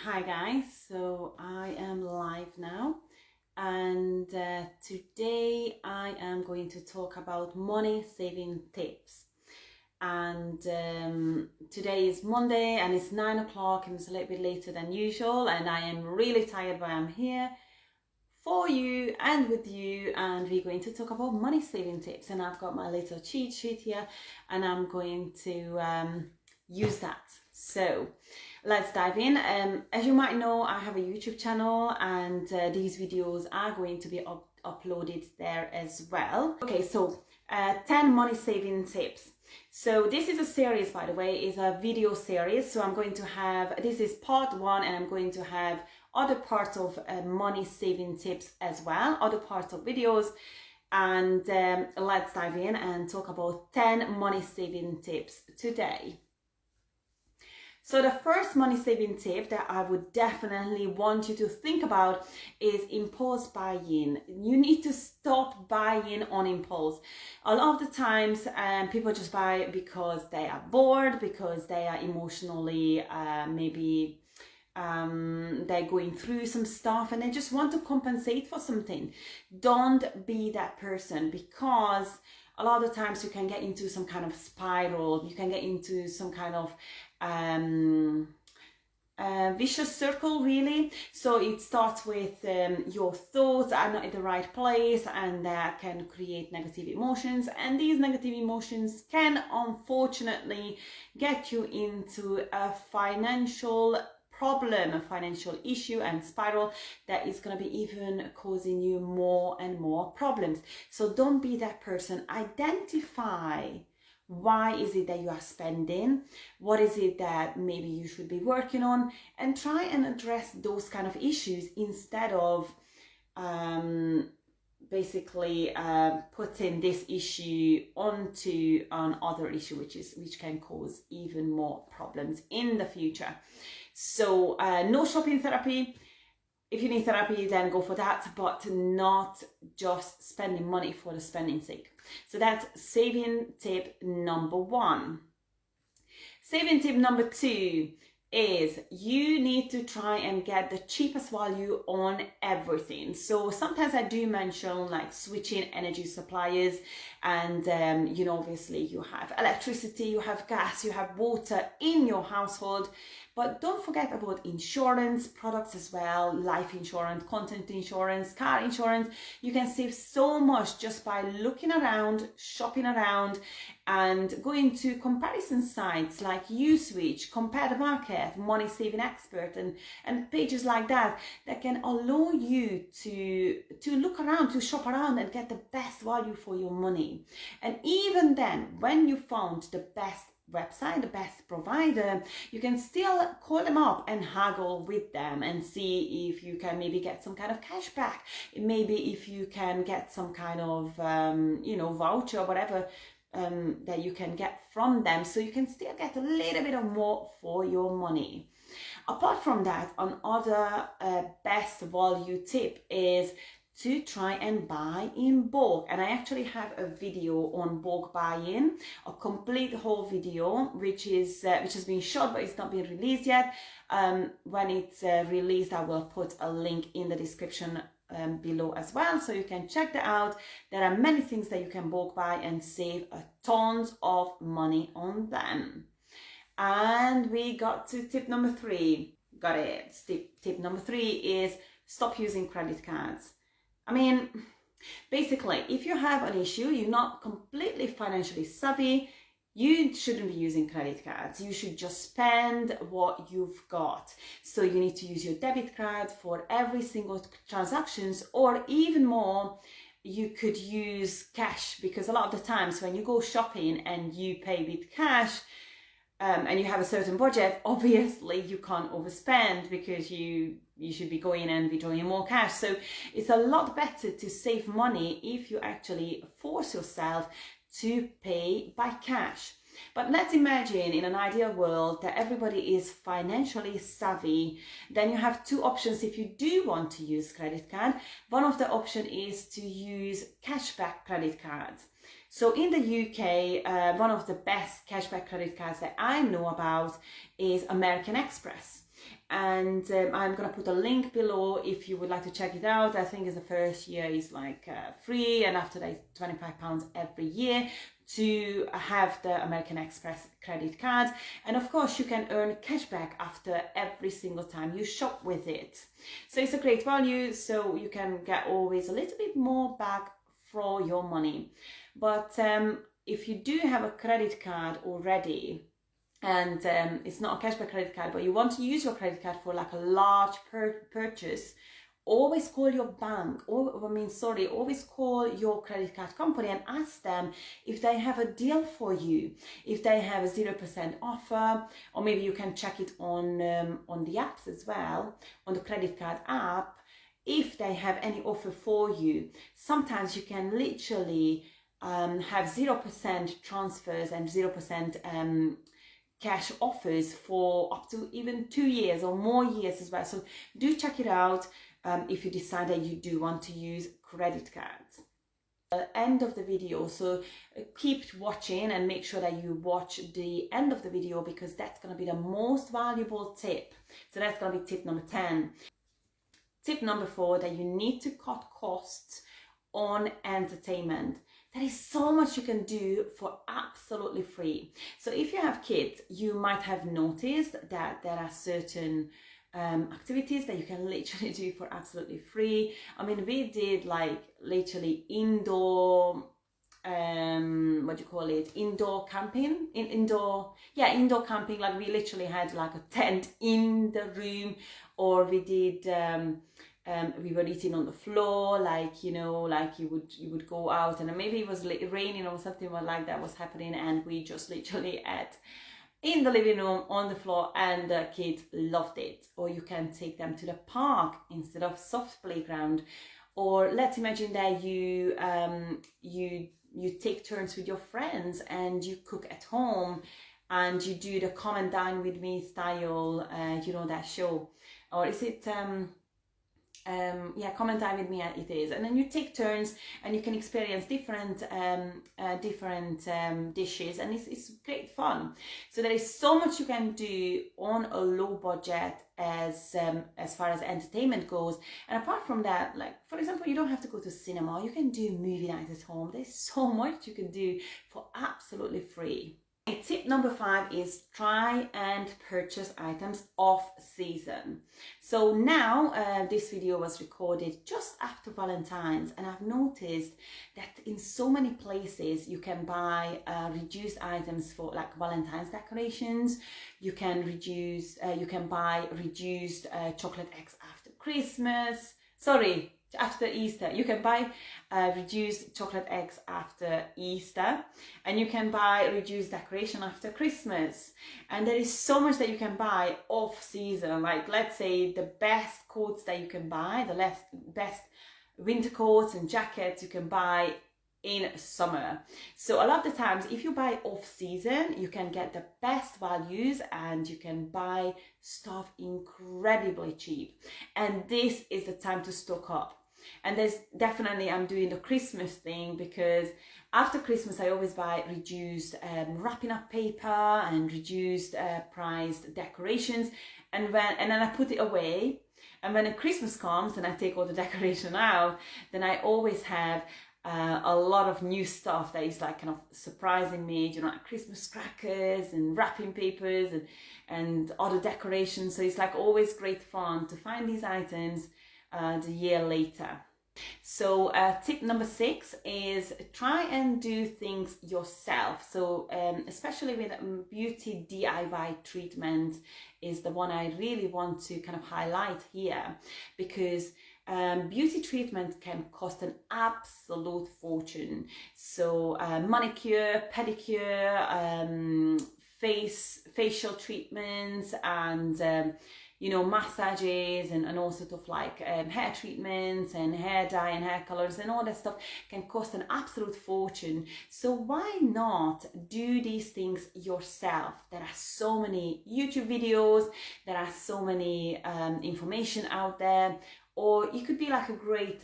Hi guys, so I am live now, and today I am going to talk about money saving tips. And today is Monday and it's 9 o'clock and it's a little bit later than usual, and I am really tired, but I'm here for you and with you, and we're going to talk about money saving tips. And I've got my little cheat sheet here and I'm going to use that. So let's dive in. As you might know, I have a YouTube channel, and these videos are going to be uploaded there as well. Okay, so 10 money saving tips. So this is a series, by the way, is a video series. So I'm going to have, this is part 1, and I'm going to have other parts of money saving tips as well, other parts of videos. And let's dive in and talk about 10 money saving tips today. So the first money saving tip that I would definitely want you to think about is impulse buying. You need to stop buying on impulse. A lot of the times people just buy because they are bored, because they are emotionally maybe they're going through some stuff and they just want to compensate for something. Don't be that person, because a lot of the times you can get into some kind of spiral. You can get into some kind of vicious circle, really. So it starts with your thoughts are not in the right place, and that can create negative emotions, and these negative emotions can unfortunately get you into a financial problem, a financial issue and spiral that is going to be even causing you more and more problems. So don't be that person. Identify why is it that you are spending, what is it that maybe you should be working on, and try and address those kind of issues instead of basically putting this issue onto another issue, which can cause even more problems in the future. So no shopping therapy. If you need therapy, then go for that, but not just spending money for the spending sake. So that's saving tip number 1. Saving tip number 2 is you need to try and get the cheapest value on everything. So sometimes I do mention like switching energy suppliers, and obviously you have electricity, you have gas, you have water in your household. But don't forget about insurance products as well, life insurance, content insurance, car insurance. You can save so much just by looking around, shopping around, and going to comparison sites like Uswitch, Compare the Market, Money Saving Expert, and pages like that can allow you to look around, to shop around and get the best value for your money. And even then, when you found the best website, the best provider, you can still call them up and haggle with them and see if you can maybe get some kind of cash back. Maybe if you can get some kind of voucher or whatever that you can get from them, so you can still get a little bit of more for your money. Apart from that, another best value tip is to try and buy in bulk. And I actually have a video on bulk buying, a complete whole video, which has been shot but it's not been released yet. When it's released, I will put a link in the description below as well, so you can check that out. There are many things that you can bulk buy and save tons of money on them. And we got to tip number 3. Got it. Tip number 3 is stop using credit cards. I mean, basically, if you have an issue, you're not completely financially savvy, you shouldn't be using credit cards. You should just spend what you've got. So you need to use your debit card for every single transactions, or even more, you could use cash, because a lot of the times when you go shopping and you pay with cash, and you have a certain budget, obviously you can't overspend, because you should be going and withdrawing more cash. So it's a lot better to save money if you actually force yourself to pay by cash. But let's imagine in an ideal world that everybody is financially savvy. Then you have 2 options if you do want to use credit card. One of the option is to use cashback credit cards. So in the UK, one of the best cashback credit cards that I know about is American Express. And I'm gonna put a link below if you would like to check it out. I think the first year is like free, and after that it's £25 every year to have the American Express credit card. And of course you can earn cashback after every single time you shop with it. So it's a great value, so you can get always a little bit more back for your money. But if you do have a credit card already, and it's not a cashback credit card, but you want to use your credit card for like a large purchase, always call your bank, always call your credit card company and ask them if they have a deal for you, if they have a 0% offer, or maybe you can check it on the apps as well, on the credit card app, if they have any offer for you. Sometimes you can literally have 0% transfers and 0% cash offers for up to even 2 years or more years as well. So do check it out if you decide that you do want to use credit cards. End of the video, so keep watching and make sure that you watch the end of the video, because that's going to be the most valuable tip. So that's going to be tip number 10. Tip number 4, that you need to cut costs on entertainment. There is so much you can do for absolutely free. So if you have kids, you might have noticed that there are certain activities that you can literally do for absolutely free. I mean, we did like literally indoor indoor camping, indoor camping. Like we literally had like a tent in the room, or we did we were eating on the floor, like, you know, like you would go out, and maybe it was raining or something like that was happening, and we just literally ate in the living room on the floor, and the kids loved it. Or you can take them to the park instead of soft playground. Or let's imagine that you take turns with your friends and you cook at home, and you do the come and dine with me style, you know, that show, or is it come and dine with me, it is. And then you take turns and you can experience different dishes, and it's great fun. So there is so much you can do on a low budget as far as entertainment goes. And apart from that, like for example, you don't have to go to cinema, you can do movie nights at home. There's so much you can do for absolutely free. Tip number 5 is try and purchase items off season. So now this video was recorded just after Valentine's, and I've noticed that in so many places you can buy reduced items for like Valentine's decorations. You can buy reduced chocolate eggs after Christmas. Sorry, after Easter. You can buy reduced chocolate eggs after Easter, and you can buy reduced decoration after Christmas. And there is so much that you can buy off season. Like let's say the best coats that you can buy, the best winter coats and jackets you can buy in summer. So a lot of the times if you buy off season, you can get the best values and you can buy stuff incredibly cheap. And this is the time to stock up. And there's definitely, I'm doing the Christmas thing, because after Christmas I always buy reduced wrapping up paper and reduced priced decorations, and then I put it away. And when Christmas comes and I take all the decoration out, then I always have a lot of new stuff that is like kind of surprising me, you know, like Christmas crackers and wrapping papers and other decorations. So it's like always great fun to find these items the year later. So tip number 6 is try and do things yourself. So especially with beauty DIY treatment is the one I really want to kind of highlight here, because beauty treatment can cost an absolute fortune. So manicure, pedicure, facial treatments, and you know, massages and all sort of like hair treatments and hair dye and hair colors and all that stuff can cost an absolute fortune. So why not do these things yourself? There are so many YouTube videos, there are so many information out there. Or it could be like a great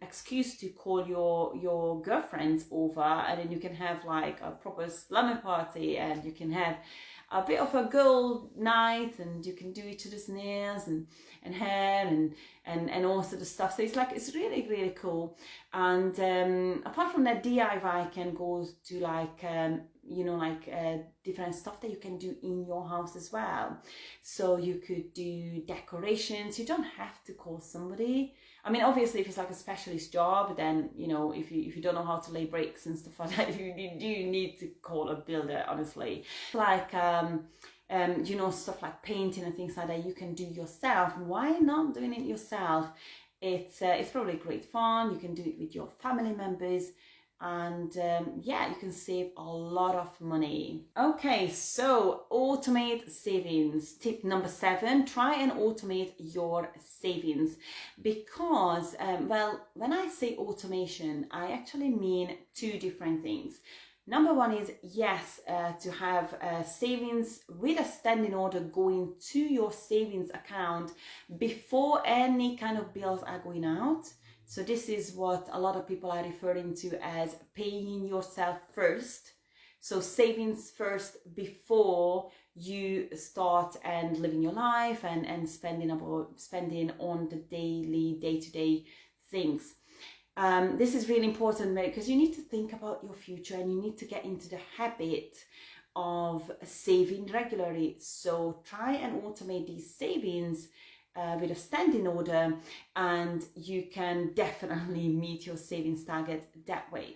excuse to call your girlfriends over, and then you can have like a proper slumber party, and you can have a bit of a girl night, and you can do each other's nails and hair and all sort of stuff. So it's like, it's really, really cool. And apart from that, DIY can go to like, you know, like different stuff that you can do in your house as well. So you could do decorations. You don't have to call somebody. I mean, obviously, if it's like a specialist job, then, you know, if you don't know how to lay bricks and stuff like that, you need to call a builder, honestly. Like, you know, stuff like painting and things like that, you can do yourself. Why not doing it yourself? It's probably great fun. You can do it with your family members. And yeah, you can save a lot of money. Okay, so automate savings. Tip number 7, try and automate your savings. Because, well, when I say automation, I actually mean 2 different things. Number 1 is, yes, to have savings with a standing order going to your savings account before any kind of bills are going out. So this is what a lot of people are referring to as paying yourself first. So savings first before you start and living your life and spending on the daily, day-to-day things. This is really important because you need to think about your future and you need to get into the habit of saving regularly. So try and automate these savings with a standing order, and you can definitely meet your savings target that way.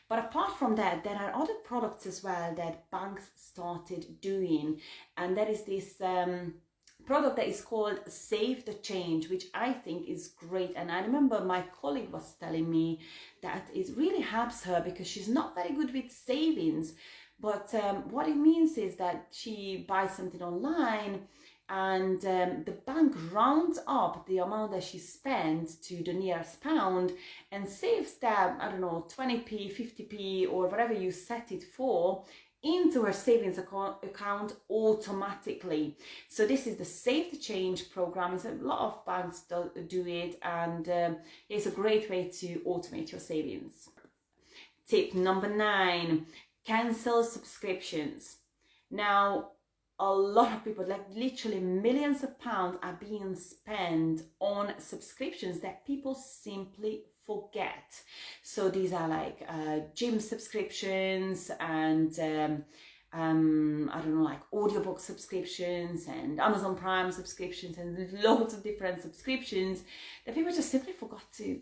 But apart from that, there are other products as well that banks started doing, and that is this product that is called Save the Change, which I think is great. And I remember my colleague was telling me that it really helps her because she's not very good with savings. But what it means is that she buys something online, and the bank rounds up the amount that she spends to the nearest pound and saves that, I don't know, 20p, 50p, or whatever you set it for, into her savings account automatically. So this is the Save the Change program. It's a lot of banks do it, and it's a great way to automate your savings. Tip number 9, cancel subscriptions. Now, a lot of people, like literally millions of pounds, are being spent on subscriptions that people simply forget. So these are like gym subscriptions and I don't know, like audiobook subscriptions and Amazon Prime subscriptions and loads of different subscriptions that people just simply forgot to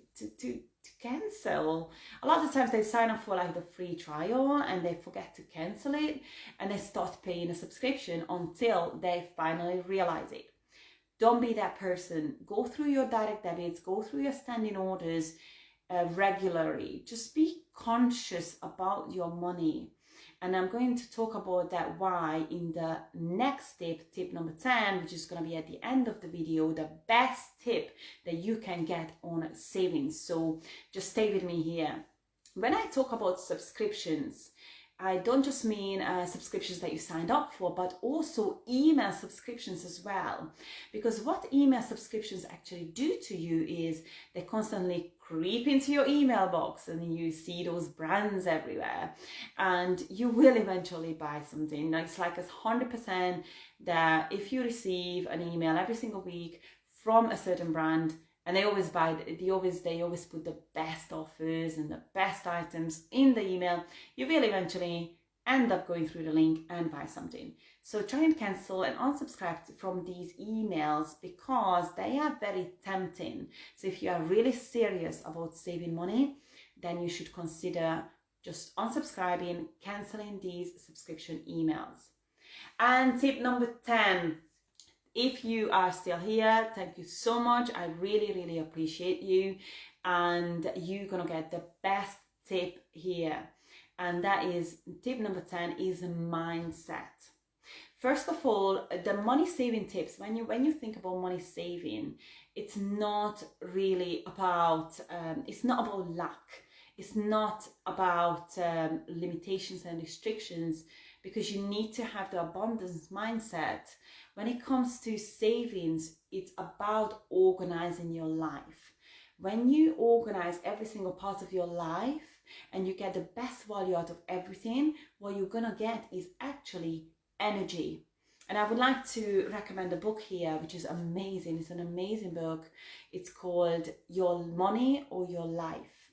cancel. A lot of times they sign up for like the free trial and they forget to cancel it, and they start paying a subscription until they finally realize it. Don't be that person. Go through your direct debits, go through your standing orders regularly. Just be conscious about your money. And I'm going to talk about that why in the next tip, tip number 10, which is going to be at the end of the video, the best tip that you can get on savings. So just stay with me here. When I talk about subscriptions, I don't just mean subscriptions that you signed up for, but also email subscriptions as well. Because what email subscriptions actually do to you is they constantly creep into your email box and you see those brands everywhere, and you will eventually buy something. It's like 100% that if you receive an email every single week from a certain brand, and they always put the best offers and the best items in the email, you will eventually end up going through the link and buy something. So try and cancel and unsubscribe from these emails because they are very tempting. So if you are really serious about saving money, then you should consider just unsubscribing, canceling these subscription emails. And tip number 10. If you are still here, thank you so much. I really, really appreciate you. And you're going to get the best tip here. And that is tip number 10 is mindset. First of all, the money saving tips, when you think about money saving, it's not really about, it's not about luck. It's not about limitations and restrictions, because you need to have the abundance mindset. When it comes to savings, it's about organizing your life. When you organize every single part of your life and you get the best value out of everything, what you're gonna get is actually energy. And I would like to recommend a book here, which is amazing. It's an amazing book. It's called Your Money or Your Life.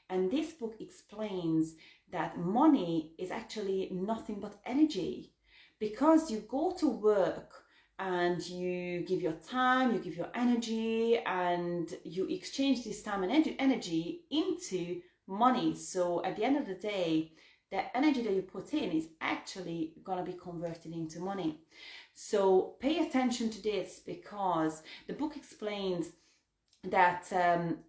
And this book explains that money is actually nothing but energy. Because you go to work and you give your time, you give your energy, and you exchange this time and energy into money. So at the end of the day, the energy that you put in is actually going to be converted into money. So pay attention to this, because the book explains that,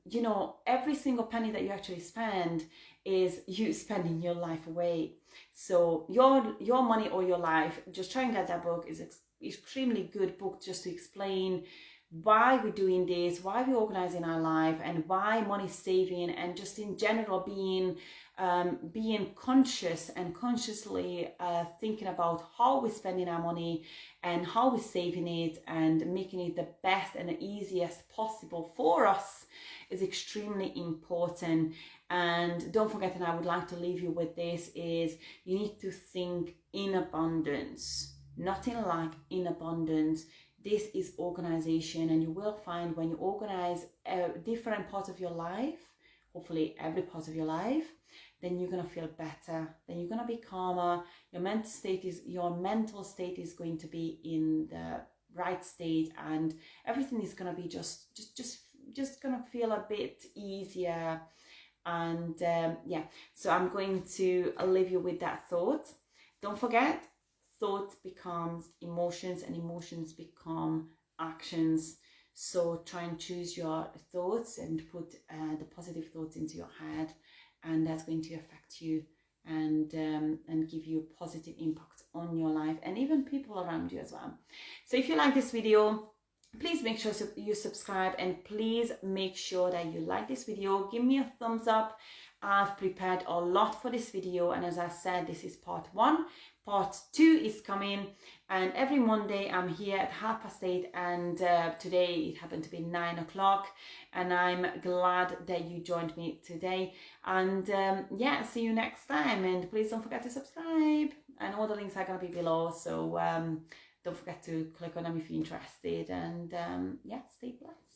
you know, every single penny that you actually spend is you spending your life away. So your money or your life, just try and get that book. Is extremely good book just to explain why we're doing this, why we're organizing our life, and why money saving, and just in general being conscious and consciously thinking about how we're spending our money and how we're saving it and making it the best and the easiest possible for us is extremely important. And don't forget, and I would like to leave you with this, is you need to think in abundance, not in lack, in abundance. This is organization, and you will find when you organize different parts of your life, hopefully every part of your life, then you're going to feel better, then you're going to be calmer, your mental state is going to be in the right state, and everything is going to be just going to feel a bit easier. And yeah, so I'm going to leave you with that thought. Don't forget, thought becomes emotions, and emotions become actions. So try and choose your thoughts and put the positive thoughts into your head, and that's going to affect you and give you a positive impact on your life and even people around you as well. So if you like this video, please make sure you subscribe, and please make sure that you like this video. Give me a thumbs up. I've prepared a lot for this video, and as I said, this is part 1. Part 2 is coming, and every Monday I'm here at 8:30, and today it happened to be 9 o'clock, and I'm glad that you joined me today. And yeah, see you next time, and please don't forget to subscribe, and all the links are going to be below, so don't forget to click on them if you're interested, and yeah, stay blessed.